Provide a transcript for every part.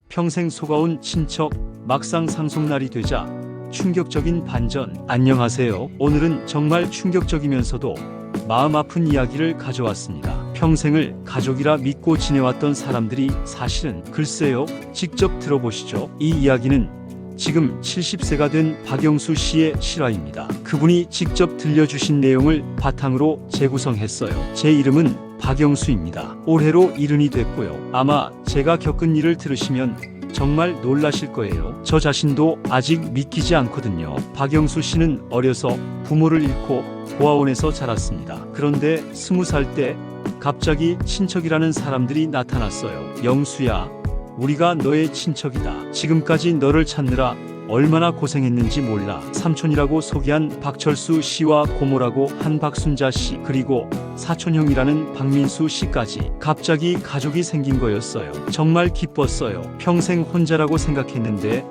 평생 속아온 친척 막상 상속날이 되자 충격적인 반전. 안녕하세요. 오늘은 정말 충격적이면서도 마음 아픈 이야기를 가져왔습니다. 평생을 가족이라 믿고 지내왔던 사람들이 사실은 글쎄요. 직접 들어보시죠. 이 이야기는 지금 70세가 된 박영수 씨의 실화입니다. 그분이 직접 들려주신 내용을 바탕으로 재구성했어요. 제 이름은 박영수입니다. 올해로 70이 됐고요. 아마 제가 겪은 일을 들으시면 정말 놀라실 거예요. 저 자신도 아직 믿기지 않거든요. 박영수 씨는 어려서 부모를 잃고 고아원에서 자랐습니다. 그런데 20살 때 갑자기 친척이라는 사람들이 나타났어요. 영수야, 우리가 너의 친척이다. 지금까지 너를 찾느라 얼마나 고생했는지 몰라. 삼촌이라고 소개한 박철수 씨와 고모라고 한 박순자 씨, 그리고 사촌형이라는 박민수 씨까지 갑자기 가족이 생긴 거였어요. 정말 기뻤어요. 평생 혼자라고 생각했는데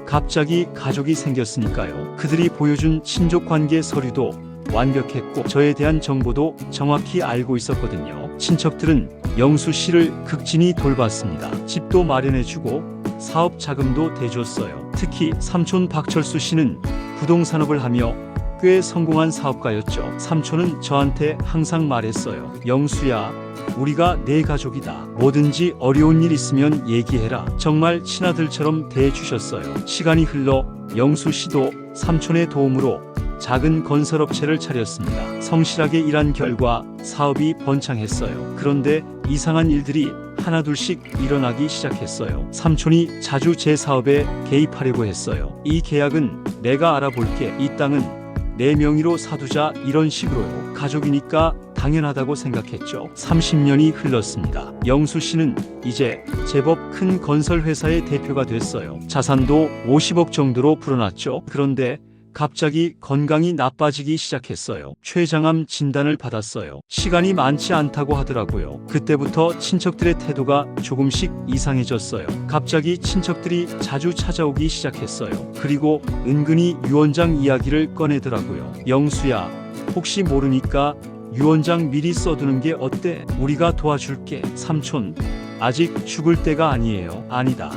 갑자기 가족이 생겼으니까요. 그들이 보여준 친족관계 서류도 완벽했고 저에 대한 정보도 정확히 알고 있었거든요. 친척들은 영수 씨를 극진히 돌봤습니다. 집도 마련해주고 사업 자금도 대줬어요. 특히 삼촌 박철수 씨는 부동산업을 하며 꽤 성공한 사업가였죠. 삼촌은 저한테 항상 말했어요. 영수야, 우리가 내 가족이다. 뭐든지 어려운 일 있으면 얘기해라. 정말 친아들처럼 대해주셨어요. 시간이 흘러 영수 씨도 삼촌의 도움으로 작은 건설업체를 차렸습니다. 성실하게 일한 결과 사업이 번창했어요. 그런데 이상한 일들이 하나둘씩 일어나기 시작했어요. 삼촌이 자주 제 사업에 개입하려고 했어요. 이 계약은 내가 알아볼게. 이 땅은 내 명의로 사두자. 이런 식으로요. 가족이니까 당연하다고 생각했죠. 30년이 흘렀습니다. 영수 씨는 이제 제법 큰 건설회사의 대표가 됐어요. 자산도 50억 정도로 불어났죠. 그런데 갑자기 건강이 나빠지기 시작했어요. 췌장암 진단을 받았어요. 시간이 많지 않다고 하더라고요. 그때부터 친척들의 태도가 조금씩 이상해졌어요. 갑자기 친척들이 자주 찾아오기 시작했어요. 그리고 은근히 유언장 이야기를 꺼내더라고요. 영수야, 혹시 모르니까 유언장 미리 써두는 게 어때? 우리가 도와줄게. 삼촌, 아직 죽을 때가 아니에요. 아니다.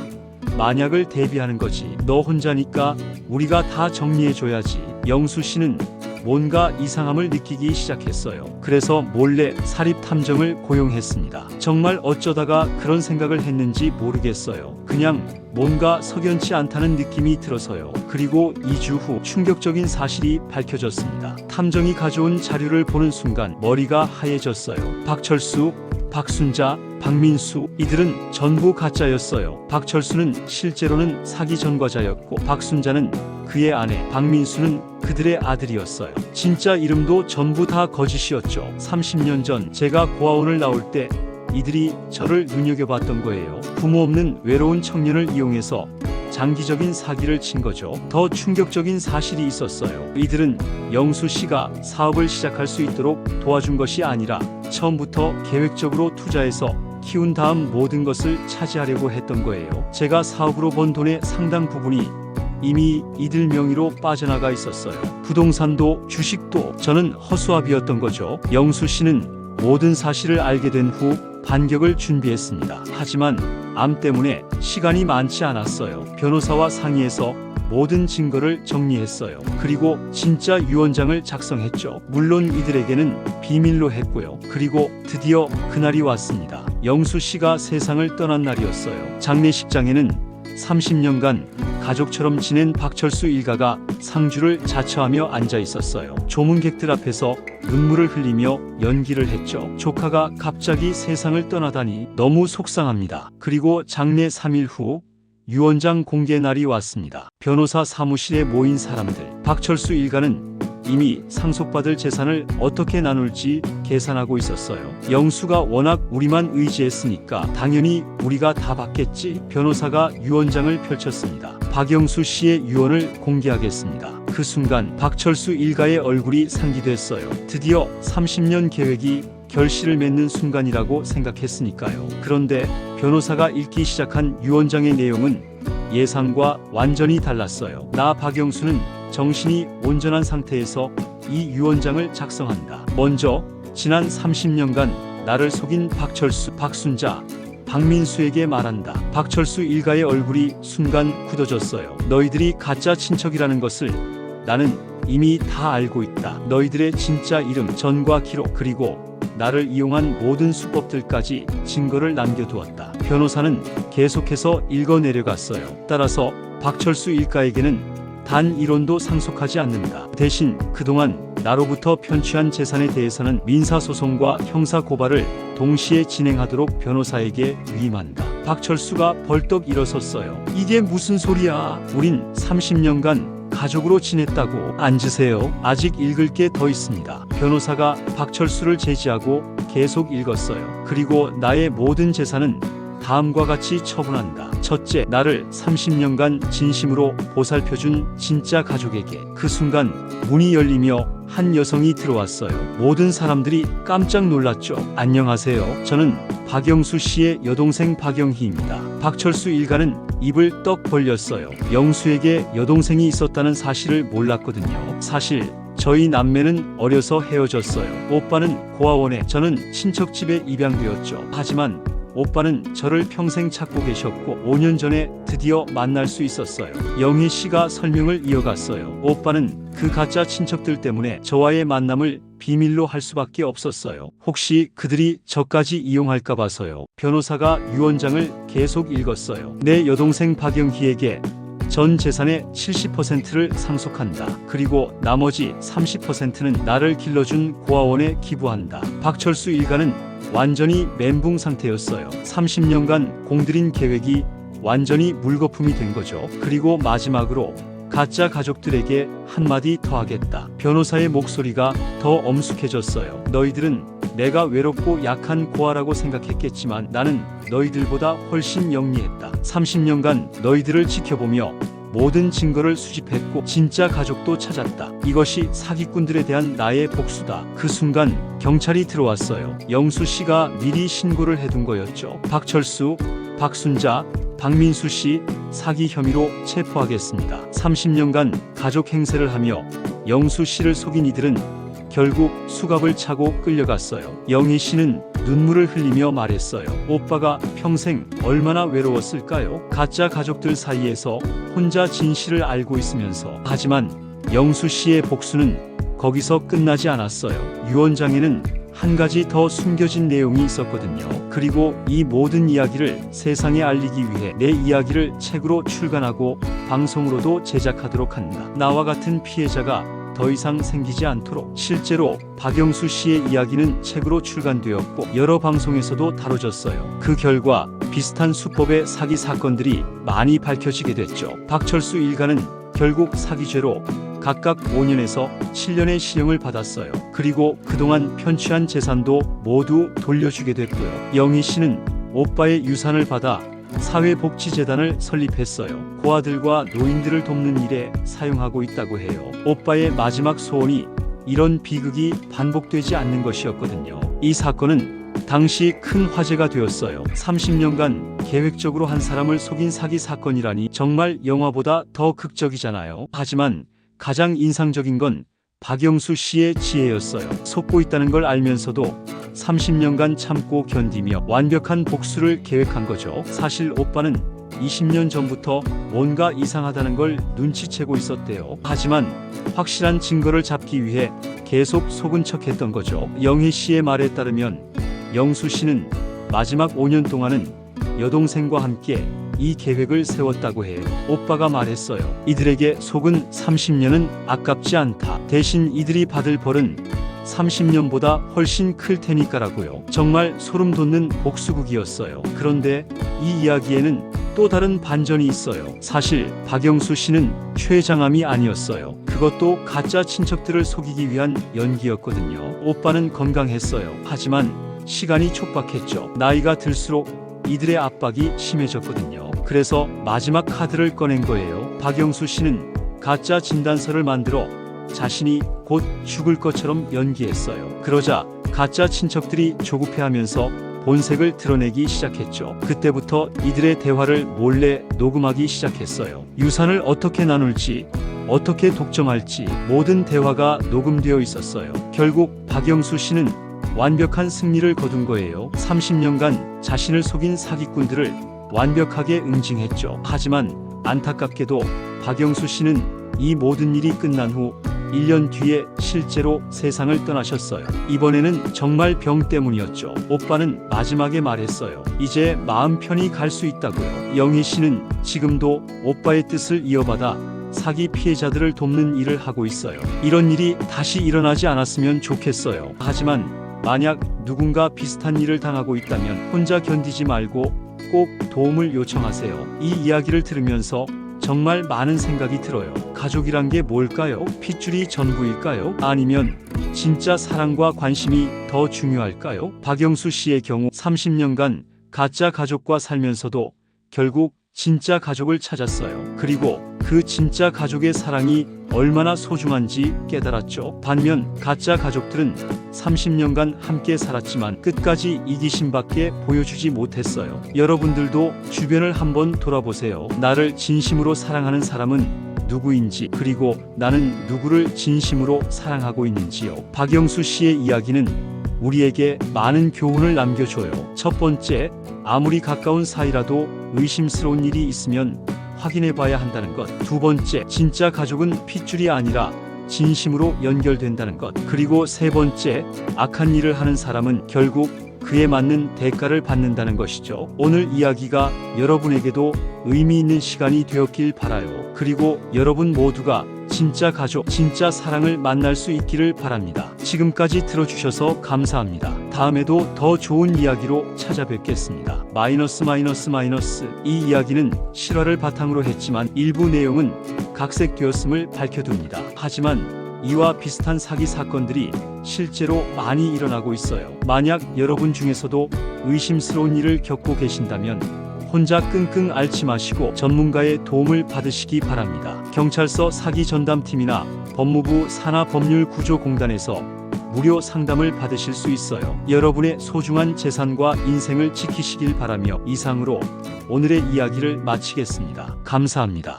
만약을 대비하는 거지. 너 혼자니까 우리가 다 정리해줘야지. 영수 씨는 뭔가 이상함을 느끼기 시작했어요. 그래서 몰래 사립탐정을 고용했습니다. 정말 어쩌다가 그런 생각을 했는지 모르겠어요. 그냥 뭔가 석연치 않다는 느낌이 들어서요. 그리고 2주 후 충격적인 사실이 밝혀졌습니다. 탐정이 가져온 자료를 보는 순간 머리가 하얘졌어요. 박철수, 박순자, 박민수, 이들은 전부 가짜였어요. 박철수는 실제로는 사기 전과자였고 박순자는 그의 아내, 박민수는 그들의 아들이었어요. 진짜 이름도 전부 다 거짓이었죠. 30년 전 제가 고아원을 나올 때 이들이 저를 눈여겨봤던 거예요. 부모 없는 외로운 청년을 이용해서 장기적인 사기를 친 거죠. 더 충격적인 사실이 있었어요. 이들은 영수 씨가 사업을 시작할 수 있도록 도와준 것이 아니라 처음부터 계획적으로 투자해서 키운 다음 모든 것을 차지하려고 했던 거예요. 제가 사업으로 번 돈의 상당 부분이 이미 이들 명의로 빠져나가 있었어요. 부동산도 주식도. 저는 허수아비였던 거죠. 영수 씨는 모든 사실을 알게 된 후 반격을 준비했습니다. 하지만 암 때문에 시간이 많지 않았어요. 변호사와 상의해서 모든 증거를 정리했어요. 그리고 진짜 유언장을 작성했죠. 물론 이들에게는 비밀로 했고요. 그리고 드디어 그날이 왔습니다. 영수 씨가 세상을 떠난 날이었어요. 장례식장에는 30년간 가족처럼 지낸 박철수 일가가 상주를 자처하며 앉아 있었어요. 조문객들 앞에서 눈물을 흘리며 연기를 했죠. 조카가 갑자기 세상을 떠나다니 너무 속상합니다. 그리고 장례 3일 후 유언장 공개 날이 왔습니다. 변호사 사무실에 모인 사람들. 박철수 일가는 이미 상속받을 재산을 어떻게 나눌지 계산하고 있었어요. 영수가 워낙 우리만 의지했으니까 당연히 우리가 다 받겠지. 변호사가 유언장을 펼쳤습니다. 박영수 씨의 유언을 공개하겠습니다. 그 순간 박철수 일가의 얼굴이 상기됐어요. 드디어 30년 계획이 결실을 맺는 순간이라고 생각했으니까요. 그런데 변호사가 읽기 시작한 유언장의 내용은 예상과 완전히 달랐어요. 나 박영수는 정신이 온전한 상태에서 이 유언장을 작성한다. 먼저 지난 30년간 나를 속인 박철수, 박순자, 박민수에게 말한다. 박철수 일가의 얼굴이 순간 굳어졌어요. 너희들이 가짜 친척이라는 것을 나는 이미 다 알고 있다. 너희들의 진짜 이름, 전과 기록, 그리고 나를 이용한 모든 수법들까지 증거를 남겨두었다. 변호사는 계속해서 읽어내려갔어요. 따라서 박철수 일가에게는 단 1원도 상속하지 않는다. 대신 그동안 나로부터 편취한 재산에 대해서는 민사소송과 형사고발을 동시에 진행하도록 변호사에게 위임한다. 박철수가 벌떡 일어섰어요. 이게 무슨 소리야? 우린 30년간 가족으로 지냈다고. 앉으세요. 아직 읽을 게 더 있습니다. 변호사가 박철수를 제지하고 계속 읽었어요. 그리고 나의 모든 재산은 다음과 같이 처분한다. 첫째, 나를 30년간 진심으로 보살펴준 진짜 가족에게. 그 순간 문이 열리며 한 여성이 들어왔어요. 모든 사람들이 깜짝 놀랐죠. 안녕하세요. 저는 박영수 씨의 여동생 박영희입니다. 박철수 일가는 입을 떡 벌렸어요. 영수에게 여동생이 있었다는 사실을 몰랐거든요. 사실 저희 남매는 어려서 헤어졌어요. 오빠는 고아원에, 저는 친척집에 입양되었죠. 하지만 오빠는 저를 평생 찾고 계셨고 5년 전에 드디어 만날 수 있었어요. 영희 씨가 설명을 이어갔어요. 오빠는 그 가짜 친척들 때문에 저와의 만남을 비밀로 할 수밖에 없었어요. 혹시 그들이 저까지 이용할까 봐서요. 변호사가 유언장을 계속 읽었어요. 내 여동생 박영희에게 전 재산의 70%를 상속한다. 그리고 나머지 30%는 나를 길러준 고아원에 기부한다. 박철수 일가는 완전히 멘붕 상태였어요. 30년간 공들인 계획이 완전히 물거품이 된 거죠. 그리고 마지막으로 가짜 가족들에게 한마디 더 하겠다. 변호사의 목소리가 더 엄숙해졌어요. 너희들은 내가 외롭고 약한 고아라고 생각했겠지만 나는 너희들보다 훨씬 영리했다. 30년간 너희들을 지켜보며 모든 증거를 수집했고 진짜 가족도 찾았다. 이것이 사기꾼들에 대한 나의 복수다. 그 순간 경찰이 들어왔어요. 영수 씨가 미리 신고를 해둔 거였죠. 박철수, 박순자, 박민수 씨 사기 혐의로 체포하겠습니다. 30년간 가족 행세를 하며 영수 씨를 속인 이들은 결국 수갑을 차고 끌려갔어요. 영희 씨는 눈물을 흘리며 말했어요. 오빠가 평생 얼마나 외로웠을까요? 가짜 가족들 사이에서 혼자 진실을 알고 있으면서. 하지만 영수 씨의 복수는 거기서 끝나지 않았어요. 유언장에는 한 가지 더 숨겨진 내용이 있었거든요. 그리고 이 모든 이야기를 세상에 알리기 위해 내 이야기를 책으로 출간하고 방송으로도 제작하도록 한다. 나와 같은 피해자가 더 이상 생기지 않도록. 실제로 박영수 씨의 이야기는 책으로 출간되었고 여러 방송에서도 다뤄졌어요. 그 결과 비슷한 수법의 사기 사건들이 많이 밝혀지게 됐죠. 박철수 일가는 결국 사기죄로 각각 5년에서 7년의 실형을 받았어요. 그리고 그동안 편취한 재산도 모두 돌려주게 됐고요. 영희 씨는 오빠의 유산을 받아 사회복지재단을 설립했어요. 고아들과 노인들을 돕는 일에 사용하고 있다고 해요. 오빠의 마지막 소원이 이런 비극이 반복되지 않는 것이었거든요. 이 사건은 당시 큰 화제가 되었어요. 30년간 계획적으로 한 사람을 속인 사기 사건이라니 정말 영화보다 더 극적이잖아요. 하지만 가장 인상적인 건 박영수 씨의 지혜였어요. 속고 있다는 걸 알면서도 30년간 참고 견디며 완벽한 복수를 계획한 거죠. 사실 오빠는 20년 전부터 뭔가 이상하다는 걸 눈치채고 있었대요. 하지만 확실한 증거를 잡기 위해 계속 속은 척했던 거죠. 영희 씨의 말에 따르면 영수 씨는 마지막 5년 동안은 여동생과 함께 이 계획을 세웠다고 해요. 오빠가 말했어요. 이들에게 속은 30년은 아깝지 않다. 대신 이들이 받을 벌은 30년보다 훨씬 클 테니까라고요. 정말 소름 돋는 복수극이었어요. 그런데 이 이야기에는 또 다른 반전이 있어요. 사실 박영수 씨는 최장암이 아니었어요. 그것도 가짜 친척들을 속이기 위한 연기였거든요. 오빠는 건강했어요. 하지만 시간이 촉박했죠. 나이가 들수록 이들의 압박이 심해졌거든요. 그래서 마지막 카드를 꺼낸 거예요. 박영수 씨는 가짜 진단서를 만들어 자신이 곧 죽을 것처럼 연기했어요. 그러자 가짜 친척들이 조급해하면서 본색을 드러내기 시작했죠. 그때부터 이들의 대화를 몰래 녹음하기 시작했어요. 유산을 어떻게 나눌지, 어떻게 독점할지 모든 대화가 녹음되어 있었어요. 결국 박영수 씨는 완벽한 승리를 거둔 거예요. 30년간 자신을 속인 사기꾼들을 완벽하게 응징했죠. 하지만 안타깝게도 박영수 씨는 이 모든 일이 끝난 후 1년 뒤에 실제로 세상을 떠나셨어요. 이번에는 정말 병 때문이었죠. 오빠는 마지막에 말했어요. 이제 마음 편히 갈 수 있다고요. 영희 씨는 지금도 오빠의 뜻을 이어받아 사기 피해자들을 돕는 일을 하고 있어요. 이런 일이 다시 일어나지 않았으면 좋겠어요. 하지만 만약 누군가 비슷한 일을 당하고 있다면 혼자 견디지 말고 꼭 도움을 요청하세요. 이 이야기를 들으면서 정말 많은 생각이 들어요. 가족이란 게 뭘까요? 핏줄이 전부일까요? 아니면 진짜 사랑과 관심이 더 중요할까요? 박영수 씨의 경우 30년간 가짜 가족과 살면서도 결국 진짜 가족을 찾았어요. 그리고 그 진짜 가족의 사랑이 얼마나 소중한지 깨달았죠. 반면 가짜 가족들은 30년간 함께 살았지만 끝까지 이기심밖에 보여주지 못했어요. 여러분들도 주변을 한번 돌아보세요. 나를 진심으로 사랑하는 사람은 누구인지, 그리고 나는 누구를 진심으로 사랑하고 있는지요. 박영수 씨의 이야기는 우리에게 많은 교훈을 남겨줘요. 첫 번째, 아무리 가까운 사이라도 의심스러운 일이 있으면 확인해 봐야 한다는 것. 두 번째, 진짜 가족은 핏줄이 아니라 진심으로 연결된다는 것. 그리고 세 번째, 악한 일을 하는 사람은 결국 그에 맞는 대가를 받는다는 것이죠. 오늘 이야기가 여러분에게도 의미 있는 시간이 되었길 바라요. 그리고 여러분 모두가 진짜 가족, 진짜 사랑을 만날 수 있기를 바랍니다. 지금까지 들어주셔서 감사합니다. 다음에도 더 좋은 이야기로 찾아뵙겠습니다. 이 이야기는 실화를 바탕으로 했지만 일부 내용은 각색되었음을 밝혀둡니다. 하지만 이와 비슷한 사기 사건들이 실제로 많이 일어나고 있어요. 만약 여러분 중에서도 의심스러운 일을 겪고 계신다면 혼자 끙끙 앓지 마시고 전문가의 도움을 받으시기 바랍니다. 경찰서 사기 전담팀이나 법무부 산하법률구조공단에서 무료 상담을 받으실 수 있어요. 여러분의 소중한 재산과 인생을 지키시길 바라며 이상으로 오늘의 이야기를 마치겠습니다. 감사합니다.